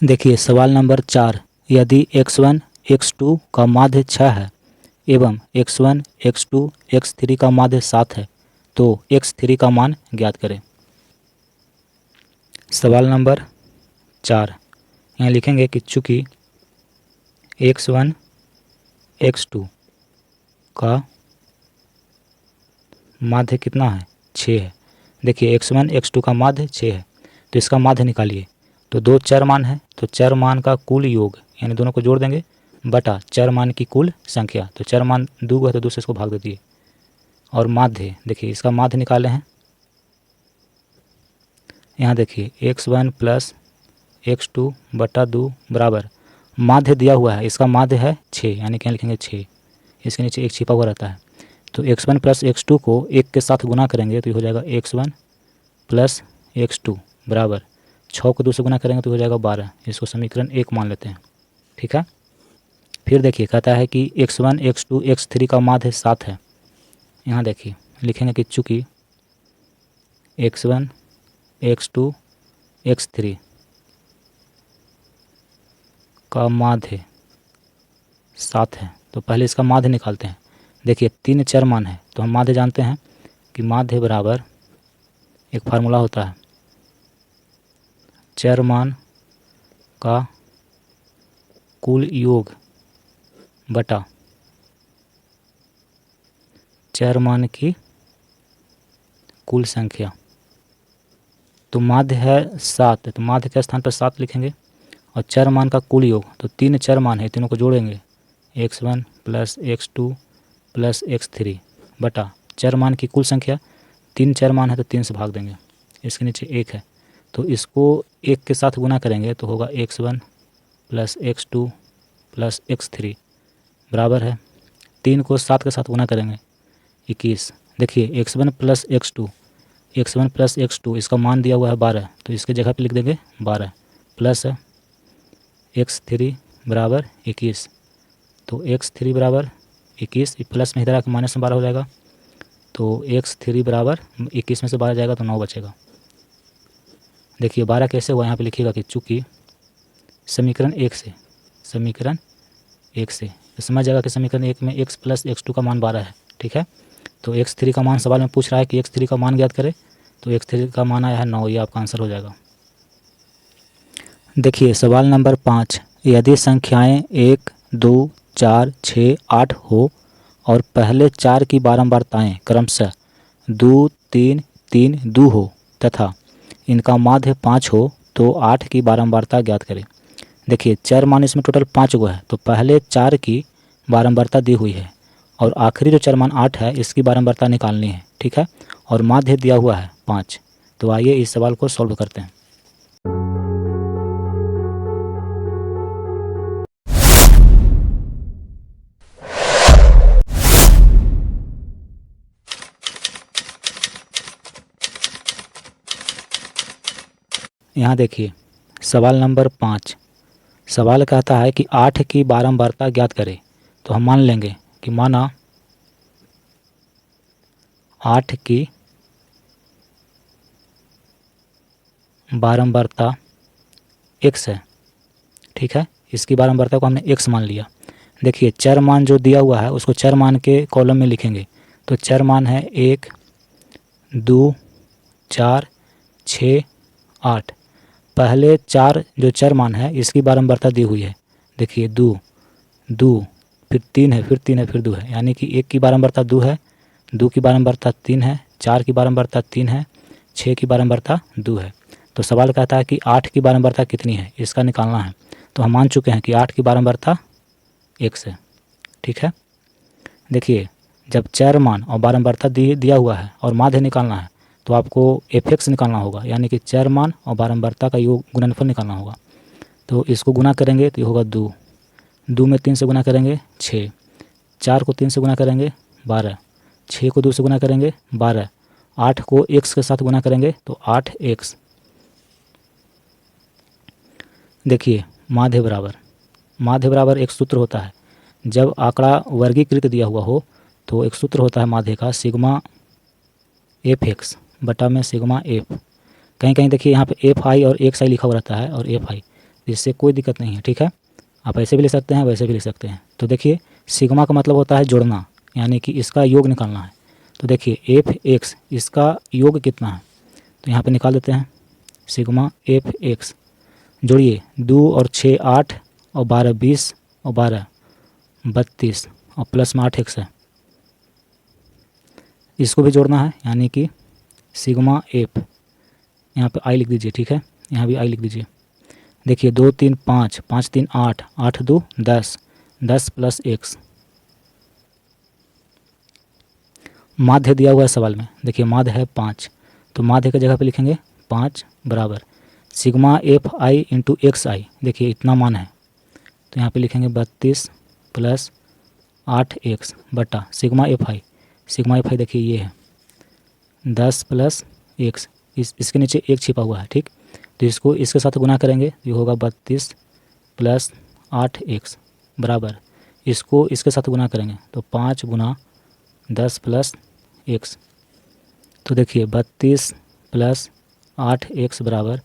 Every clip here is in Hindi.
देखिए सवाल नंबर 4, यदि x1 x2 का माध्य 6 है एवं x1 x2 x3 का माध्य 7 है तो x3 का मान ज्ञात करें। सवाल नंबर 4, यहाँ लिखेंगे कि चूँकि x1 x2 का माध्य कितना है 6 है। देखिए x1 x2 का माध्य 6 है तो इसका माध्य निकालिए। तो दो चर मान है तो चर मान का कुल योग यानी दोनों को जोड़ देंगे बटा चर मान की कुल संख्या। तो चर मान 2 है तो 2 से इसको भाग दे दिए। और माध्य देखिए इसका माध्य निकाले हैं। यहाँ देखिए x1 प्लस x2 बटा 2 बराबर माध्य दिया हुआ है, इसका माध्य है 6 यानी क्या लिखेंगे 6। इसके नीचे एक छिपा हुआ रहता है तो x1 प्लस x2 को 1 के साथ गुना करेंगे तो ये हो जाएगा x1 प्लस x2 बराबर 6 को 2 से गुना करेंगे तो हो जाएगा 12। इसको समीकरण 1 मान लेते हैं। ठीक है, फिर देखिए कहता है कि x1 x2 x3 का माध्य 7 है। यहाँ देखिए लिखेंगे कि चूँकि x1 x2 x3 का माध्य 7 है तो पहले इसका माध्य निकालते हैं। देखिए 3 चर मान है तो हम माध्य जानते हैं कि माध्य बराबर एक फार्मूला होता है चर मान का कुल योग बटा चर मान की कुल संख्या। तो माध्य है 7 तो माध्य के स्थान पर 7 लिखेंगे और चर मान का कुल योग तो 3 चर मान है तीनों को जोड़ेंगे x1 plus x2 plus x3 बटा चर मान की कुल संख्या। 3 चर मान है तो 3 से भाग देंगे। इसके नीचे 1 है तो इसको 1 के साथ गुना करेंगे तो होगा x1 plus x2 plus x3 बराबर है 3 को 7 के साथ गुना करेंगे 21। देखिए x1 प्लस x2 इसका मान दिया हुआ है 12 तो इसके जगह पे लिख देंगे 12 प्लस x3 बराबर 21। तो x3 बराबर 21 प्लस में इधर आके माइनस में 12 हो जाएगा तो x3 बराबर 21 में से 12 जाएगा तो 9 बचेगा। देखिए 12 कैसे हुआ यहाँ पे लिखिएगा कि चूँकि समीकरण 1 से तो समझ जाएगा कि समीकरण 1 में x प्लस x2 का मान 12 है। ठीक है, तो x3 का मान सवाल में पूछ रहा है कि x3 का मान ज्ञात करें तो x3 का मान आया है 9, ये आपका आंसर हो जाएगा। देखिए सवाल नंबर 5, यदि संख्याएं 1 2 4 6 8 हो और पहले 4 की बारंबारताएं क्रमशः 2 3 3 2 हो तथा इनका माध्य 5 हो तो 8 की बारंबारता ज्ञात करें। देखिए चर मान इसमें टोटल 5 गो है तो पहले 4 की बारंबारता दी हुई है और आखिरी जो चर मान 8 है इसकी बारंबारता निकालनी है। ठीक है, और माध्य दिया हुआ है 5। तो आइए इस सवाल को सॉल्व करते हैं। यहाँ देखिए सवाल नंबर 5, सवाल कहता है कि 8 की बारंबारता ज्ञात करें। तो हम मान लेंगे कि माना 8 की बारंबारता x है। ठीक है, इसकी बारंबारता को हमने x मान लिया। देखिए चर मान जो दिया हुआ है उसको चर मान के कॉलम में लिखेंगे तो चर मान है 1 2 4 6 8। पहले 4 जो चर मान है इसकी बारंबारता दी हुई है। देखिए 2 2 फिर 3 है फिर 3 है फिर 2 है यानी कि 1 की बारंबारता 2 है, 2 की बारंबारता 3 है, 4 की बारंबारता 3 है, 6 की बारंबारता 2 है। तो सवाल कहता है कि 8 की बारंबारता कितनी है, इसका निकालना है। तो हम मान चुके हैं कि 8 की बारंबारता x है। ठीक है, देखिए जब चर मान और बारंबारता दिया हुआ है और माध्य निकालना है तो आपको f(x) निकालना होगा यानी कि चर मान और बारंबारता का योग गुणनफल निकालना होगा। तो इसको गुना करेंगे तो ये होगा 2, 2 में 3 से गुना करेंगे 6, 4 को 3 से गुना करेंगे 12, 6 को 2 से गुना करेंगे 12, 8 को x के साथ गुना करेंगे तो 8x। देखिए माध्य बराबर एक सूत्र होता है जब आंकड़ा वर्गीकृत दिया हुआ हो तो एक सूत्र होता है माध्य का सिग्मा f(x) बटा में सिग्मा f। कहीं कहीं देखिए यहाँ पे fi और xi लिखा हुआ रहता है और fi, इससे कोई दिक्कत नहीं है, ठीक है। आप ऐसे भी लिख सकते हैं, वैसे भी लिख सकते हैं। तो देखिए सिग्मा का मतलब होता है जोड़ना, यानी कि इसका योग निकालना है। तो देखिए एफ एक्स, इसका योग कितना है, तो यहाँ पे निकाल देते हैं। सिग्मा एफ एक्स, जोड़िए 2 और 6 8 और 12 20 और 12 32 और प्लस में 8 एक्स है, इसको भी जोड़ना है, यानी कि सिग्मा एफ, यहाँ पे आई लिख दीजिए, ठीक है, यहाँ भी आई लिख दीजिए। देखिए 2 3 5 5 3 8 8 2 10 10 प्लस एक्स, माध्य दिया हुआ है सवाल में। देखिए माध्य है 5, तो माध्य की जगह पे लिखेंगे 5 बराबर sigma F I into X I. देखिए इतना मान है, तो यहाँ पे लिखेंगे 32 प्लस 8 एक्स बटा sigma F I. Sigma F I देखिए ये है 10 प्लस एक्स, इसके नीचे एक छिपा हुआ है, ठीक। तो इसको इसके साथ गुना करेंगे, ये होगा 32 प्लस 8 एक्स बराबर, इसको इसके साथ गुना करेंगे तो 5 गुना 10 प्लस एक्स। तो देखिए 32 प्लस 8 एक्स बराबर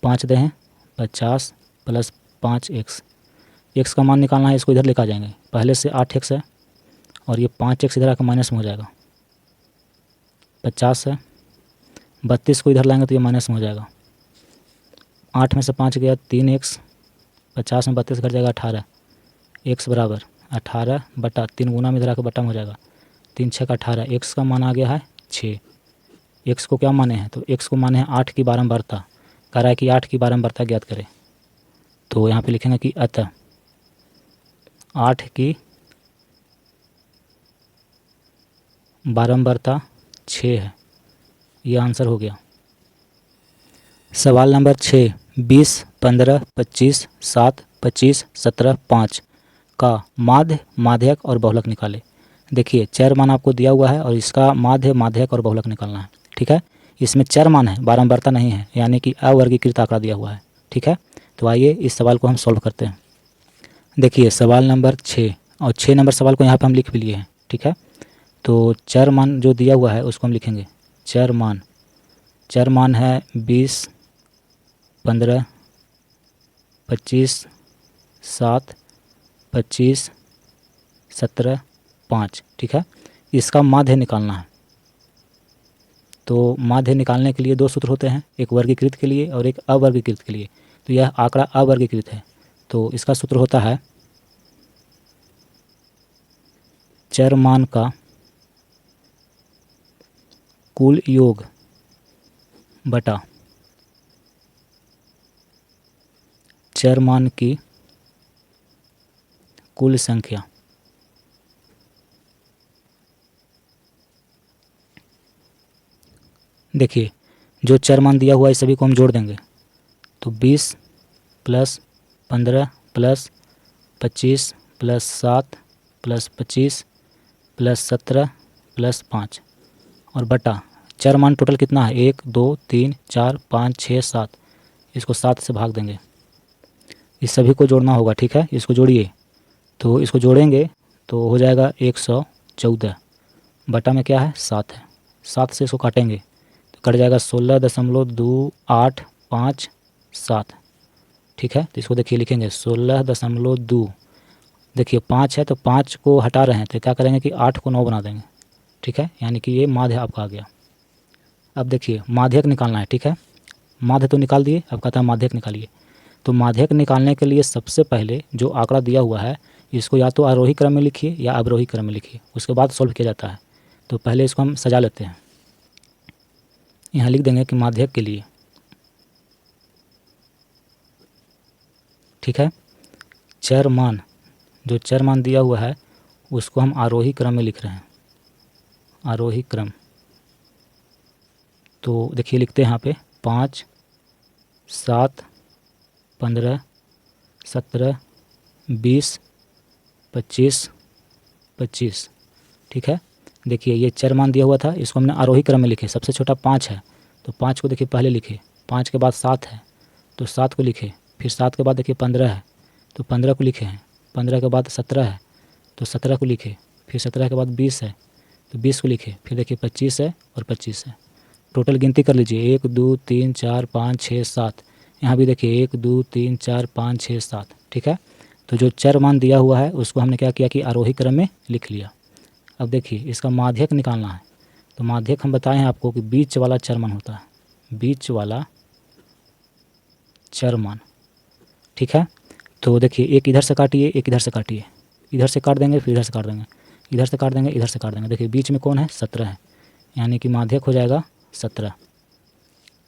5 दे हैं 50 प्लस 5 एक्स। एक्स का मान निकालना है, इसको इधर लेकर आ जाएंगे, पहले से 8 एक्स है और ये 5 एक्स इधर आकर माइनस में हो जाएगा, 50 है, 32 को इधर लाएंगे तो ये माइनस में हो जाएगा, 8 में से 5 गया 3 एक्स, 50 में 32 घट जाएगा 18 एक्स बराबर 18 बटा 3 गुना में इधर आकर बटा में हो जाएगा, 3 6 का 18। एक्स का मान आ गया है 6। एक्स को क्या माने हैं, तो एक्स को माने हैं 8 की बारंबारता, कह रहा है कि 8 की बारंबारता ज्ञात करें। तो यहाँ पे लिखेंगे कि अतः 8 की बारंबारता 6 है, ये आंसर हो गया। सवाल नंबर 6, 20 15 25 7 25 17 5 का माध्य माध्यक और बहुलक निकाले। देखिए चर मान आपको दिया हुआ है और इसका माध्य माध्यक और बहुलक निकालना है, ठीक है। इसमें चर मान है, बारंबारता नहीं है, यानी कि अवर्गीकृत आंकड़ा दिया हुआ है, ठीक है। तो आइए इस सवाल को हम सॉल्व करते हैं। देखिए सवाल नंबर 6 और 6 नंबर सवाल को यहाँ पे हम लिख भी लिए हैं, ठीक है। तो चर मान जो दिया हुआ है उसको हम लिखेंगे, चर मान है 20 15 25 7 25 17 5, ठीक है। इसका माध्य निकालना है। तो माध्य निकालने के लिए दो सूत्र होते हैं, एक वर्गीकृत के लिए और एक अवर्गीकृत के लिए। तो यह आंकड़ा अवर्गीकृत है, तो इसका सूत्र होता है चर मान का कुल योग बटा चर मान की कुल संख्या। देखिए जो चर मान दिया हुआ है सभी को हम जोड़ देंगे, तो 20 plus 15 plus 25 plus 7 plus 25 plus 17 plus 5 और बटा चर मान टोटल कितना है 1 2 3 4 5 6 7, इसको 7 से भाग देंगे, इस सभी को जोड़ना होगा, ठीक है। इसको जोड़िए, तो इसको जोड़ेंगे तो हो जाएगा 114 बटा में क्या है 7 है, 7 से इसको काटेंगे तो कट जाएगा 16.285 ठीक है। तो इसको देखिए लिखेंगे 16.2, देखिए 5 है तो 5 को हटा रहे हैं तो क्या करेंगे कि 8 को 9 बना देंगे, ठीक है, यानी कि ये माध्य आपका आ गया। अब देखिए माध्यक निकालना है, ठीक है। माध्य तो निकाल दिए, अब कहता है माध्यक निकालिए। तो माध्यक निकालने के लिए सबसे पहले जो आंकड़ा दिया हुआ है इसको या तो आरोही क्रम में लिखिए या अवरोही क्रम में लिखिए, उसके बाद सॉल्व किया जाता है। तो पहले इसको हम सजा लेते हैं, यहाँ लिख देंगे कि माध्यक के लिए, ठीक है, चर मान, जो चर मान दिया हुआ है उसको हम आरोही क्रम में लिख रहे हैं, आरोही क्रम। तो देखिए लिखते हैं यहाँ पे 5 7 15 17 20 25 25, ठीक है। देखिए ये चर मान दिया हुआ था, इसको हमने आरोही क्रम में लिखे, सबसे छोटा 5 है तो 5 को देखिए पहले लिखे, 5 के बाद 7 है तो 7 को लिखे, फिर 7 के बाद देखिए 15 है तो 15 को लिखे हैं, 15 के बाद 17 है तो 17 को लिखे, फिर 17 के बाद 20 है तो 20 को लिखे, फिर देखिए 25 है और 25 है। टोटल गिनती कर लीजिए 1 2 3 4 5 6 7, यहाँ भी देखिए 1 2 3 4 5 6 7, ठीक है। तो जो चर मान दिया हुआ है उसको हमने क्या किया कि आरोही क्रम में लिख लिया। अब देखिए इसका माध्यक निकालना है, तो माध्यक हम बताए हैं आपको कि बीच वाला चर मान होता है, बीच वाला चर मान, ठीक है। तो देखिए एक इधर से काटिए, एक इधर से काटिए, इधर से काट देंगे फिर इधर से काट देंगे, इधर से काट देंगे इधर से काट देंगे। देखिए बीच में कौन है, 17 है, यानी कि माध्यक हो जाएगा 17।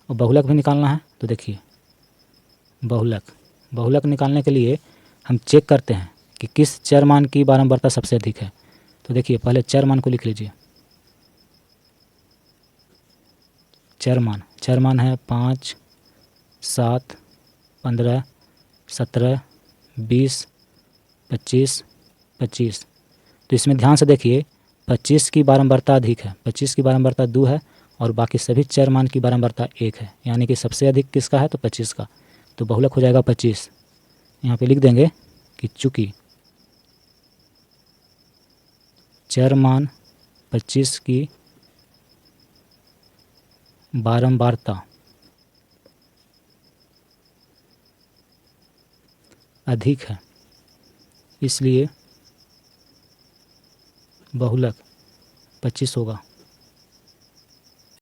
और बहुलक भी निकालना है, तो देखिए बहुलक निकालने के लिए हम चेक करते हैं कि किस चर मान की बारंबारता सबसे अधिक है। तो देखिए पहले चर मान को लिख लीजिए, चर मान है 5 7 15 17 20 25 25। तो इसमें ध्यान से देखिए 25 की बारंबारता अधिक है, 25 की बारंबारता 2 है और बाकी सभी चर मान की बारंबारता 1 है, यानी कि सबसे अधिक किसका है, तो 25 का। तो बहुलक हो जाएगा 25। यहाँ पे लिख देंगे कि चूँकि चर मान 25 की बारंबारता अधिक है, इसलिए बहुलक 25 होगा।